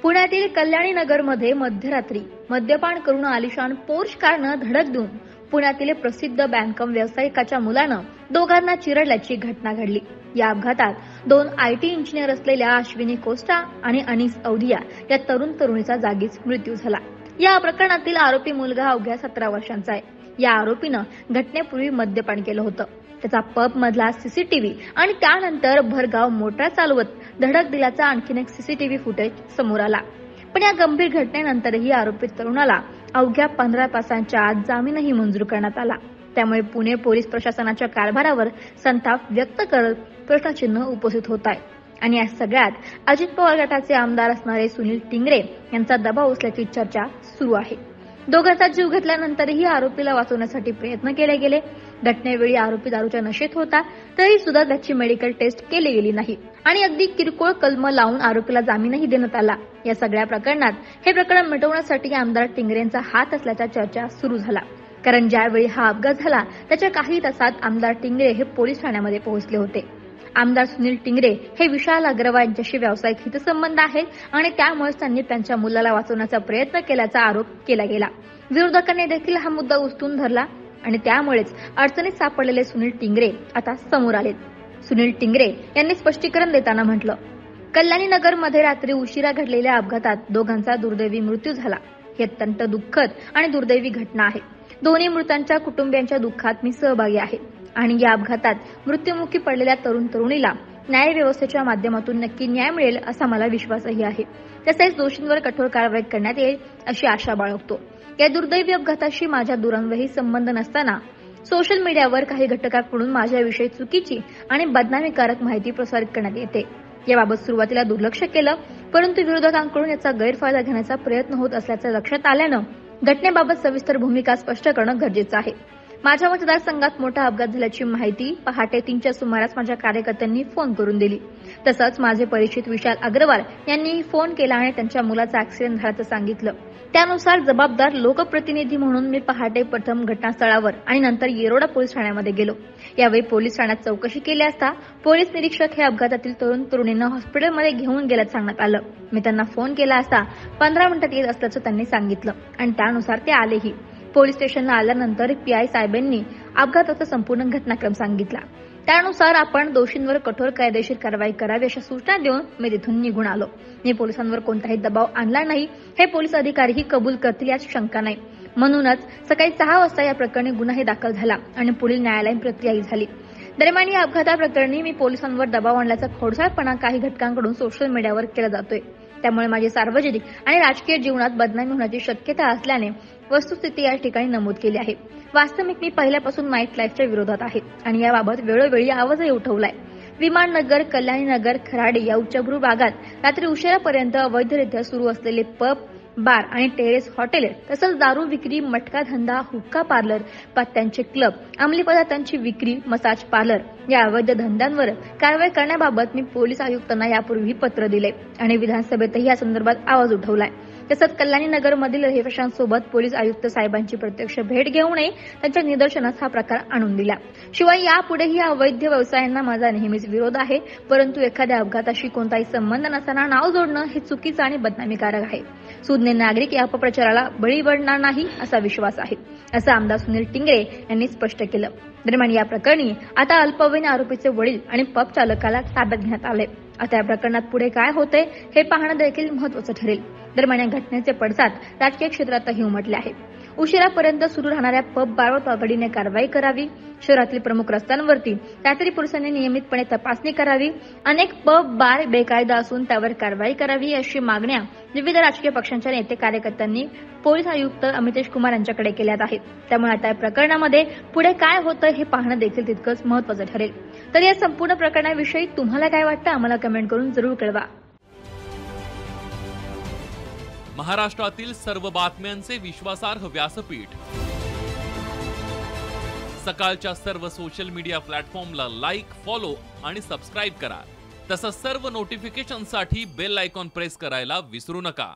पुण्यातील कल्याणी नगरमध्ये मध्यरात्री मद्यपान करून आलिशान पोर्श कारनं धडक देऊन पुण्यातील प्रसिद्ध बँकम व्यावसायिकाच्या मुलानं दोघांना चिरडल्याची घटना घडली। या अपघातात 2 IT इंजिनियर असलेल्या अश्विनी कोस्टा आणि अनीस अवधिया या तरुणीचा जागीच मृत्यू झाला। या प्रकरणातील आरोपी मुलगा अवघ्या 17 वर्षांचा आहे। या आरोपीनं घटनेपूर्वी मद्यपान केलं होतं। त्याचा पब मधला सीसीटीव्ही आणि त्यानंतर भरगाव मोटार चालवत धडक दिल्याचा आणखीन एक सीसीटीव्ही फुटेज समोर आला। पण या गंभीर घटनेनंतरही आरोपी तरुणाला अवघ्या 15 तासांच्या आत जामीनही मंजूर करण्यात आला। त्यामुळे पुणे पोलीस प्रशासनाच्या कारभारावर संताप व्यक्त करत प्रश्नचिन्ह उपस्थित होत आहे। आणि या सगळ्यात अजित पवार गटाचे आमदार असणारे सुनील टिंगरे यांचा दबाव असल्याची चर्चा सुरू आहे। दोघांचा जीव घेतल्यानंतरही आरोपीला वाचवण्यासाठी प्रयत्न केले गेले। घटनेवेळी आरोपी दारूच्या नशेत होता, तरी सुद्धा त्याची मेडिकल टेस्ट केली गेली नाही आणि अगदी किरकोळ कलम लावून आरोपीला जामीनही देण्यात आला। या सगळ्या प्रकरणात हे प्रकरण मिटवण्यासाठी आमदार टिंगरेंचा हात असल्याच्या चर्चा सुरू झाला। कारण ज्यावेळी हा अपघात झाला त्याच्या काही तासात आमदार टिंगरे हे पोलीस ठाण्यामध्ये पोहोचले होते। आमदार सुनील टिंगरे हे विशाल अग्रवाल यांच्याशी व्यावसायिक हितसंबंध आहेत आणि त्यामुळेच त्यांनी त्यांच्या मुलाला वाचवण्याचा प्रयत्न केल्याचा आरोप केला गेला। विरोधकांनी देखील हा मुद्दा उचलून धरला आणि त्यामुळेच अडचणीत सापडलेले सुनील टिंगरे आता समोर आलेत। सुनील टिंगरे यांनी स्पष्टीकरण देताना म्हटलं, कल्याणी नगर मध्ये रात्री उशिरा घडलेल्या अपघातात दोघांचा दुर्दैवी मृत्यू झाला। ही अत्यंत दुःखद आणि दुर्दैवी घटना आहे। दोन्ही मृतांच्या कुटुंबियांच्या दुःखात मी सहभागी आहे आणि या अपघातात मृत्युमुखी पडलेल्या तरुणीला न्याय व्यवस्थेच्या माध्यमातून नक्की न्याय मिळेल असा मला विश्वासही आहे। तसेच दोषींवर कठोर कारवाई करण्यात येईल अशी आशा बाळगतो। या दुर्दैवी अपघाताशी माझ्या दूरांवरही संबंध नसताना सोशल मीडियावर काही घटकांकडून माझ्याविषयी चुकीची आणि बदनामीकारक माहिती प्रसारित करण्यात येते। याबाबत सुरुवातीला दुर्लक्ष केलं, परंतु विरोधकांकडून याचा गैरफायदा घेण्याचा प्रयत्न होत असल्याचं लक्षात आल्यानं घटनेबाबत सविस्तर भूमिका स्पष्ट करणं गरजेचं आहे। माझ्या मतदारसंघात मोठा अपघात झाल्याची माहिती पहाटे 3च्या सुमारास माझ्या कार्यकर्त्यांनी फोन करून दिली। तसंच माझे परिचित विशाल अग्रवाल यांनी फोन केला आणि त्यांच्या मुलाचा ऍक्सिडेंट झाल्याचं सांगितलं। त्यानुसार जबाबदार लोकप्रतिनिधी म्हणून मी पहाटे प्रथम घटनास्थळावर आणि नंतर येरोडा पोलीस ठाण्यामध्ये गेलो। यावेळी पोलीस ठाण्यात चौकशी केली असता पोलीस निरीक्षक हे अपघातातील तरुणींना हॉस्पिटलमध्ये घेऊन गेल्याचं सांगण्यात आलं। मी त्यांना फोन केला असता 15 मिनिटात येत असल्याचं त्यांनी सांगितलं आणि त्यानुसार ते आलेही। पोलीस स्टेशनला आल्यानंतर PI साहेबांनी अपघाताचा संपूर्ण घटनाक्रम सांगितला। त्यानुसार आपण दोषींवर कठोर कायदेशीर कारवाई करावी अशा सूचना देऊन मी तिथून निघून आलो। मी पोलिसांवर कोणताही दबाव आणला नाही हे पोलीस अधिकारीही कबूल करतील यात शंका नाही। म्हणूनच सकाळी 6 वाजता या प्रकरणी गुन्हाही दाखल झाला आणि पुढील न्यायालयीन प्रक्रियाही झाली। दरम्यान या अपघाताप्रकरणी मी पोलिसांवर दबाव आणल्याचा खोडसाळपणा काही घटकांकडून सोशल मीडियावर केला जातोय। त्यामुळे माझी सार्वजनिक आणि राजकीय जीवनात बदनामी होण्याची शक्यता असल्याने वस्तुस्थिती या ठिकाणी नमूद केली आहे। वास्तविक मी पहिल्यापासून नाईट लाईफच्या विरोधात आहे आणि याबाबत वेळोवेळी आवाजही उठवलाय। विमाननगर, कल्याणी नगर, खराडे या उच्चभ्रू भागात रात्री उशिरापर्यंत अवैधरित्या सुरू असलेले पब, बार आणि टेरेस हॉटेल तसंच दारू विक्री, मटका धंदा, हुक्का पार्लर, पत्त्यांचे क्लब, अंमली पदार्थांची विक्री, मसाज पार्लर या अवैध धंद्यांवर कारवाई करण्याबाबत मी पोलीस आयुक्तांना यापूर्वी पत्र दिले आणि विधानसभेतही या संदर्भात आवाज उठवलाय। तसंच कल्याणी नगरमधील रहिवाशांसोबत पोलीस आयुक्त साहेबांची प्रत्यक्ष भेट घेऊनही त्यांच्या निदर्शनास हा प्रकार आणून दिला। शिवाय यापुढेही या अवैध व्यवसायांना माझा नेहमीच विरोध आहे, परंतु एखाद्या अपघाताशी कोणताही संबंध नसताना नाव जोडणं हे चुकीचं आणि बदनामीकारक आहे। सुज्ञ नागरिक या अपप्रचाराला बळी पडणार नाही असा विश्वास आहे, असं आमदार सुनील टिंगरे यांनी स्पष्ट केलं। दरम्यान या प्रकरणी आता अल्पवयीन आरोपीचे वडील आणि पब चालकाला ताब्यात घेण्यात आले। आता या प्रकरणात पुढे काय होते हे पाहणं देखील महत्त्वाचं ठरेल। दरम्यान या घटनेचे पडसाद राजकीय क्षेत्रातही उमटले आहे। उशिरापर्यंत सुरू राहणाऱ्या पब बारवर तातडीने कारवाई करावी। शहरातील प्रमुख रस्त्यांवरती रात्री पोलिसांनी नियमितपणे तपासणी करावी। अनेक पब बार बेकायदा असून त्यावर कारवाई करावी अशी मागण्या विविध राजकीय पक्षांच्या नेते कार्यकर्त्यांनी पोलीस आयुक्त अमितेश कुमार यांच्याकडे केल्यात आहेत। त्यामुळे आता या प्रकरणामध्ये पुढे काय होतं हे पाहणं देखील तितकंच महत्त्वाचं ठरेल। तर या संपूर्ण प्रकरणाविषयी तुम्हाला काय वाटतं आम्हाला कमेंट करून जरूर कळवा। महाराष्ट्रातील सर्व बातम्यांचे विश्वासार्ह व्यासपीठ सकाळच्या सर्व सोशल मीडिया प्लॅटफॉर्मला लाईक, फॉलो आणि सबस्क्राईब करा। तसंच सर्व नोटिफिकेशनसाठी बेल आयकॉन प्रेस करायला विसरू नका।